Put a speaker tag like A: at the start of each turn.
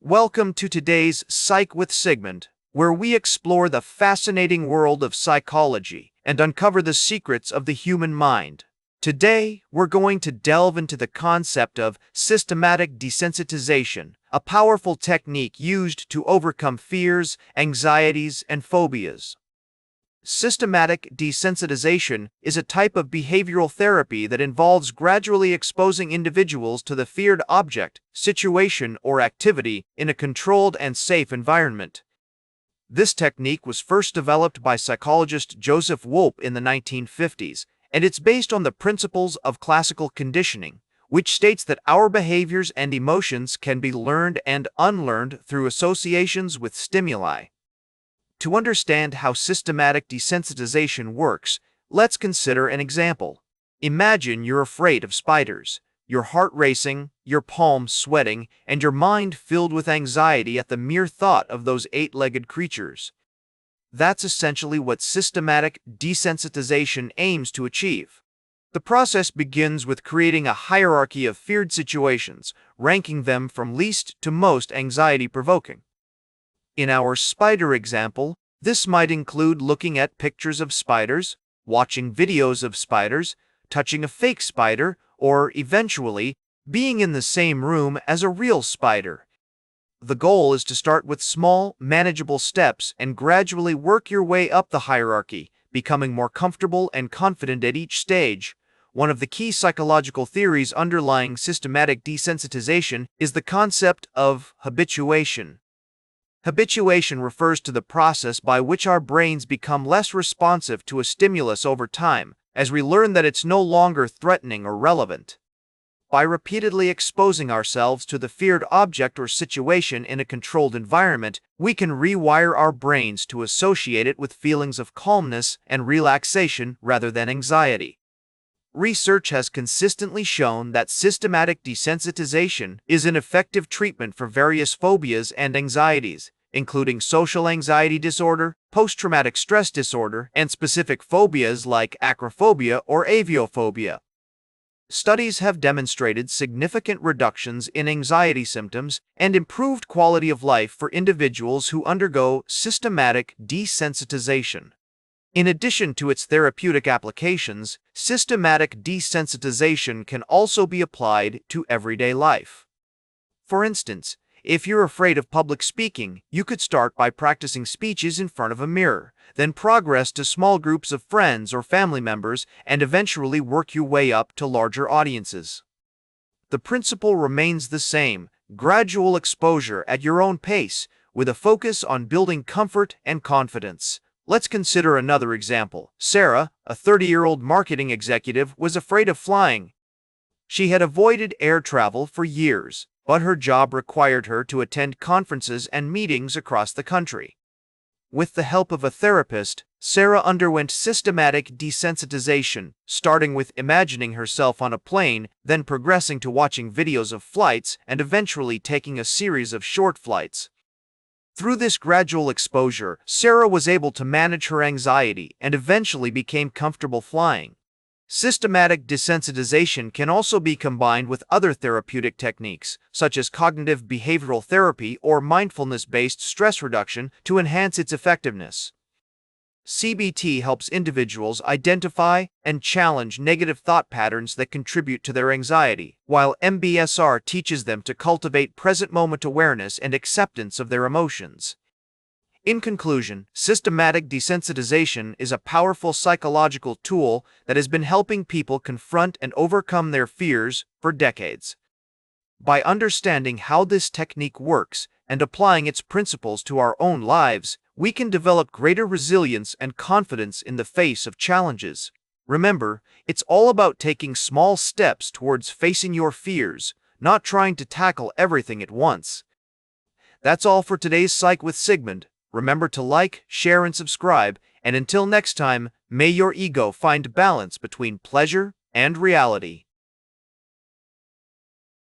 A: Welcome to today's Psych with Sigmund, where we explore the fascinating world of psychology and uncover the secrets of the human mind. Today, we're going to delve into the concept of systematic desensitization, a powerful technique used to overcome fears, anxieties, and phobias. Systematic desensitization is a type of behavioral therapy that involves gradually exposing individuals to the feared object, situation, or activity in a controlled and safe environment. This technique was first developed by psychologist Joseph Wolpe in the 1950s, and it's based on the principles of classical conditioning, which states that our behaviors and emotions can be learned and unlearned through associations with stimuli. To understand how systematic desensitization works, let's consider an example. Imagine you're afraid of spiders, your heart racing, your palms sweating, and your mind filled with anxiety at the mere thought of those eight-legged creatures. That's essentially what systematic desensitization aims to achieve. The process begins with creating a hierarchy of feared situations, ranking them from least to most anxiety-provoking. In our spider example, this might include looking at pictures of spiders, watching videos of spiders, touching a fake spider, or, eventually, being in the same room as a real spider. The goal is to start with small, manageable steps and gradually work your way up the hierarchy, becoming more comfortable and confident at each stage. One of the key psychological theories underlying systematic desensitization is the concept of habituation. Habituation refers to the process by which our brains become less responsive to a stimulus over time, as we learn that it's no longer threatening or relevant. By repeatedly exposing ourselves to the feared object or situation in a controlled environment, we can rewire our brains to associate it with feelings of calmness and relaxation rather than anxiety. Research has consistently shown that systematic desensitization is an effective treatment for various phobias and anxieties, including social anxiety disorder, post-traumatic stress disorder, and specific phobias like acrophobia or aviophobia. Studies have demonstrated significant reductions in anxiety symptoms and improved quality of life for individuals who undergo systematic desensitization. In addition to its therapeutic applications, systematic desensitization can also be applied to everyday life. For instance, if you're afraid of public speaking, you could start by practicing speeches in front of a mirror, then progress to small groups of friends or family members, and eventually work your way up to larger audiences. The principle remains the same: gradual exposure at your own pace, with a focus on building comfort and confidence. Let's consider another example. Sarah, a 30-year-old marketing executive, was afraid of flying. She had avoided air travel for years, but her job required her to attend conferences and meetings across the country. With the help of a therapist, Sarah underwent systematic desensitization, starting with imagining herself on a plane, then progressing to watching videos of flights, and eventually taking a series of short flights. Through this gradual exposure, Sarah was able to manage her anxiety and eventually became comfortable flying. Systematic desensitization can also be combined with other therapeutic techniques, such as cognitive behavioral therapy or mindfulness-based stress reduction, to enhance its effectiveness. CBT helps individuals identify and challenge negative thought patterns that contribute to their anxiety, while MBSR teaches them to cultivate present-moment awareness and acceptance of their emotions. In conclusion, systematic desensitization is a powerful psychological tool that has been helping people confront and overcome their fears for decades. By understanding how this technique works and applying its principles to our own lives, we can develop greater resilience and confidence in the face of challenges. Remember, it's all about taking small steps towards facing your fears, not trying to tackle everything at once. That's all for today's Psych with Sigmund. Remember to like, share, and subscribe, and until next time, may your ego find balance between pleasure and reality.